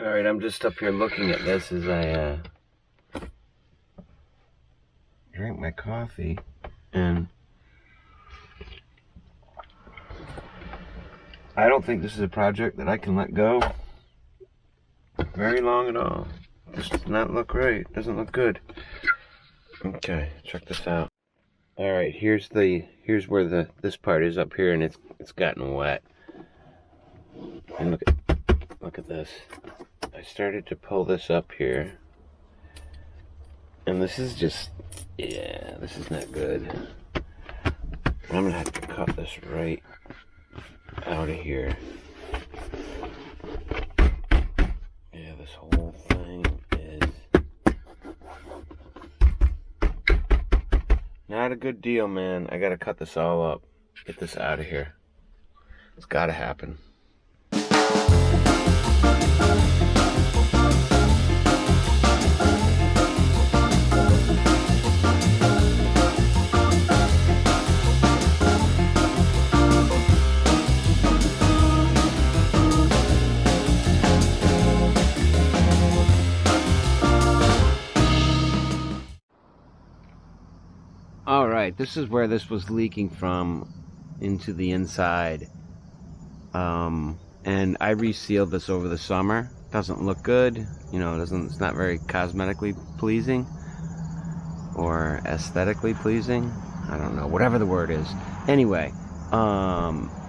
Alright, I'm just up here looking at this as I drink my coffee, and I don't think this is a project that I can let go very long at all. This does not look right. Doesn't look good. Okay, check this out. Alright, here's where this part is up here, and it's gotten wet. And look at this. I started to pull this up here, and this is just, yeah, this is not good. I'm gonna have to cut this right out of here. Yeah, this whole thing is not a good deal, man. I gotta cut this all up. Get this out of here. It's gotta happen. Alright, this is where this was leaking from into the inside. And I resealed this over the summer. Doesn't look good, you know, it's not very cosmetically pleasing or aesthetically pleasing. I don't know, whatever the word is. Anyway,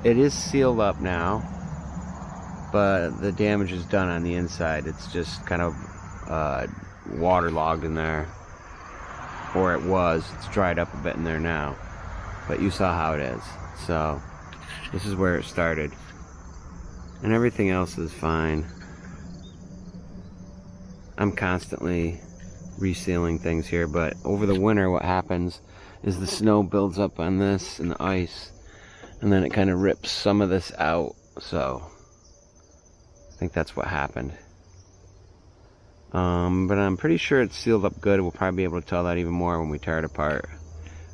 it is sealed up now, but the damage is done on the inside. It's just kind of waterlogged in there. Or it was. It's dried up a bit in there now. But you saw how it is. So, this is where it started. And everything else is fine. I'm constantly resealing things here, but over the winter what happens is the snow builds up on this and the ice, and then it kind of rips some of this out. So, I think that's what happened. But I'm pretty sure it's sealed up good. We'll probably be able to tell that even more when we tear it apart,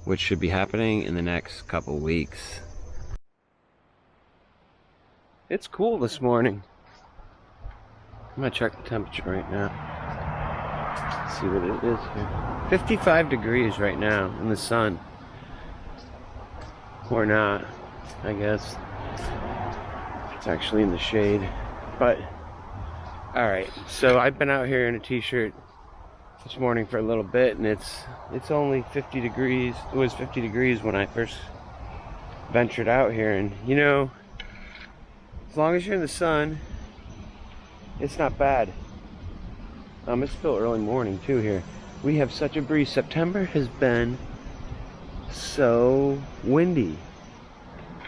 which should be happening in the next couple weeks. It's cool this morning. I'm gonna check the temperature right now. Let's see what it is here. 55 degrees right now in the sun. Or not, I guess. It's actually in the shade. But alright, so I've been out here in a t-shirt this morning for a little bit, and it's only 50 degrees. It was 50 degrees when I first ventured out here, and you know, as long as you're in the sun, it's not bad. It's still early morning too here. We have such a breeze. September has been so windy.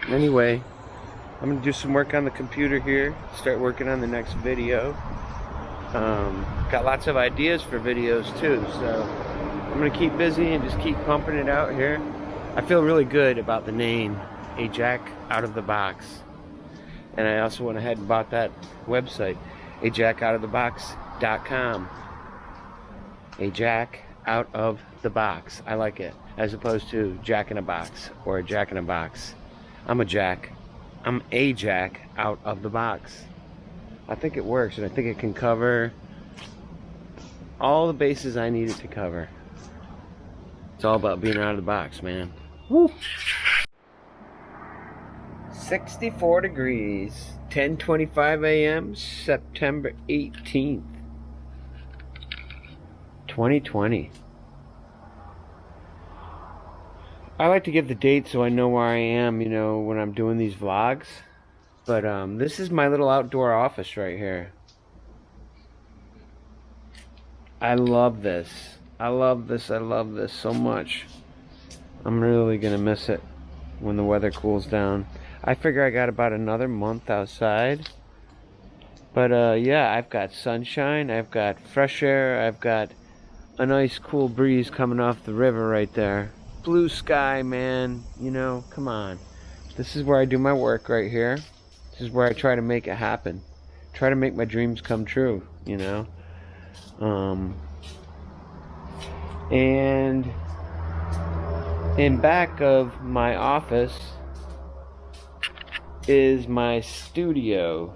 Anyway, I'm gonna do some work on the computer here, start working on the next video. Got lots of ideas for videos too, so I'm gonna keep busy and just keep pumping it out here. I feel really good about the name, A Jack Out of the Box. And I also went ahead and bought that website, ajackoutofthebox.com. A Jack Out of the Box. I like it, as opposed to Jack in a Box or a Jack in a Box. I'm a Jack out of the box. I think it works, and I think it can cover all the bases I need it to cover. It's all about being out of the box, man. Woo! 64 degrees, 10:25 a.m., September 18th, 2020. I like to give the date so I know where I am, you know, when I'm doing these vlogs. But this is my little outdoor office right here. I love this. I love this. I love this so much. I'm really gonna miss it when the weather cools down. I figure I got about another month outside. But yeah, I've got sunshine, I've got fresh air, I've got a nice cool breeze coming off the river right there. Blue sky, man, you know, come on. This is where I do my work right here. This is where I try to make it happen. Try to make my dreams come true, you know. And in back of my office is my studio.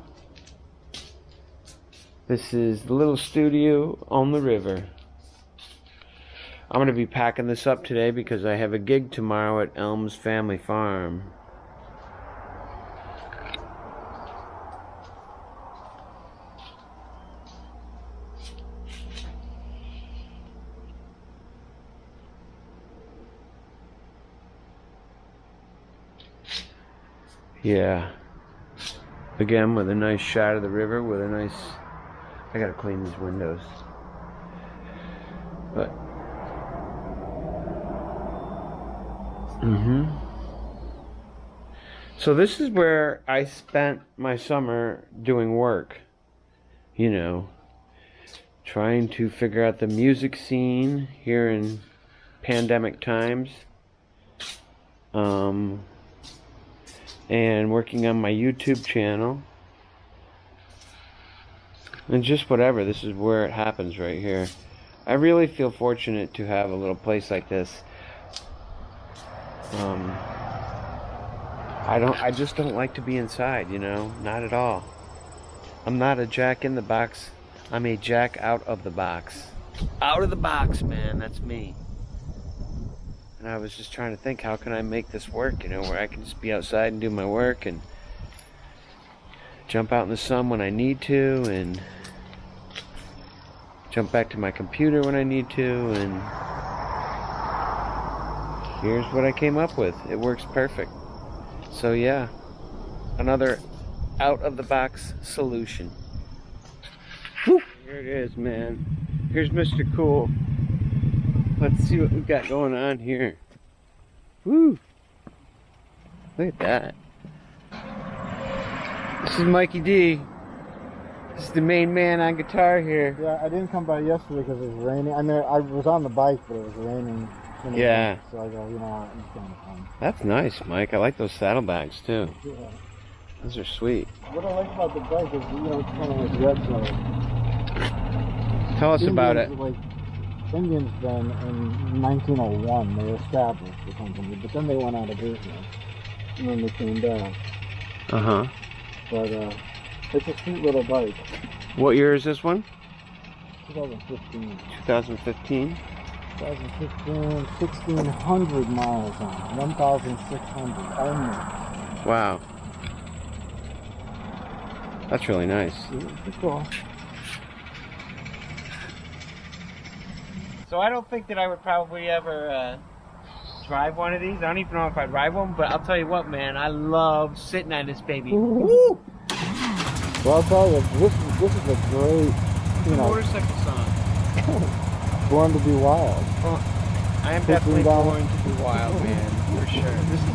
This is the little studio on the river. I'm going to be packing this up today because I have a gig tomorrow at Elm's Family Farm. Yeah. Again, with a nice shot of the river, with a nice... I gotta clean these windows. But... So this is where I spent my summer doing work. You know, trying to figure out the music scene here in pandemic times. And working on my YouTube channel. And just whatever, this is where it happens right here. I really feel fortunate to have a little place like this. I just don't like to be inside, you know, not at all. I'm not a jack in the box, I'm a jack out of the box. Out of the box, man, that's me. And I was just trying to think, how can I make this work, you know, where I can just be outside and do my work and jump out in the sun when I need to and jump back to my computer when I need to, and here's what I came up with. It works perfect. So yeah, another out-of-the-box solution. Whew. Here it is, man. Here's Mr. Cool. Let's see what we've got going on here. Woo! Look at that. This is Mikey D. This is the main man on guitar here. Yeah, I didn't come by yesterday because it was raining. I mean, I was on the bike, but it was raining. Yeah. So I go, you know what, I'm just going to come. That's nice, Mike. I like those saddlebags too. Yeah. Those are sweet. What I like about the bike is, you know, it's kind of like retro. Tell us about it. Like, Indians then, in 1901, they established the company, but then they went out of business. And then they came back. Uh-huh. But, it's a sweet little bike. What year is this one? 2015. 2015? 2015, 1,600 miles on, 1,600 only. Wow. That's really nice. It's cool. So I don't think that I would probably ever drive one of these. I don't even know if I'd ride one, but I'll tell you what, man, I love sitting on this baby. Woo! Well, I'll tell you, this is a great, you know, motorcycle song. Born to be wild. Well, I am definitely born to be wild, man, for sure. This is...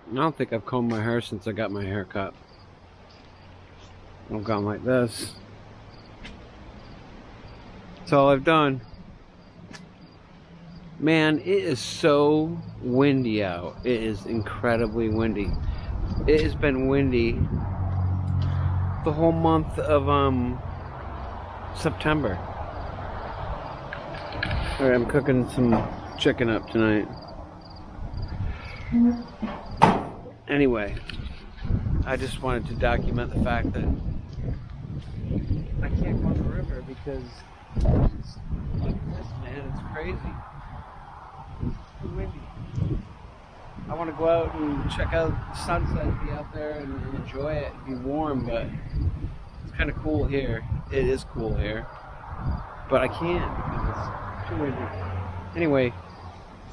I don't think I've combed my hair since I got my hair cut. I've gone like this. That's all I've done. Man, it is so windy out. It is incredibly windy. It has been windy the whole month of September. Alright, I'm cooking some chicken up tonight. Anyway, I just wanted to document the fact that I can't go on the river because it's like this, man. It's crazy. It's too windy. I want to go out and check out the sunset, be out there and enjoy it, be warm, but it's kind of cool here. It is cool here, but I can't because it's too windy. Anyway,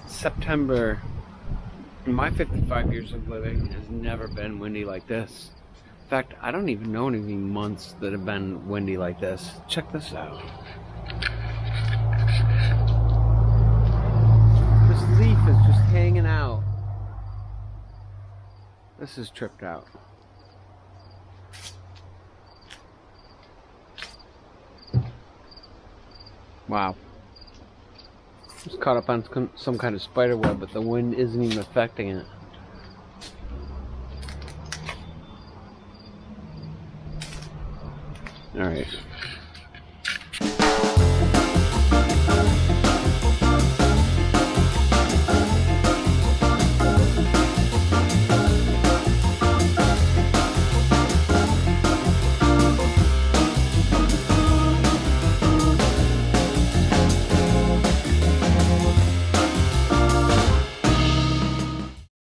September In my 55 years of living, it has never been windy like this. In fact, I don't even know any months that have been windy like this. Check this out. This leaf is just hanging out. This is tripped out. Wow. It's caught up on some kind of spider web, but the wind isn't even affecting it. Alright.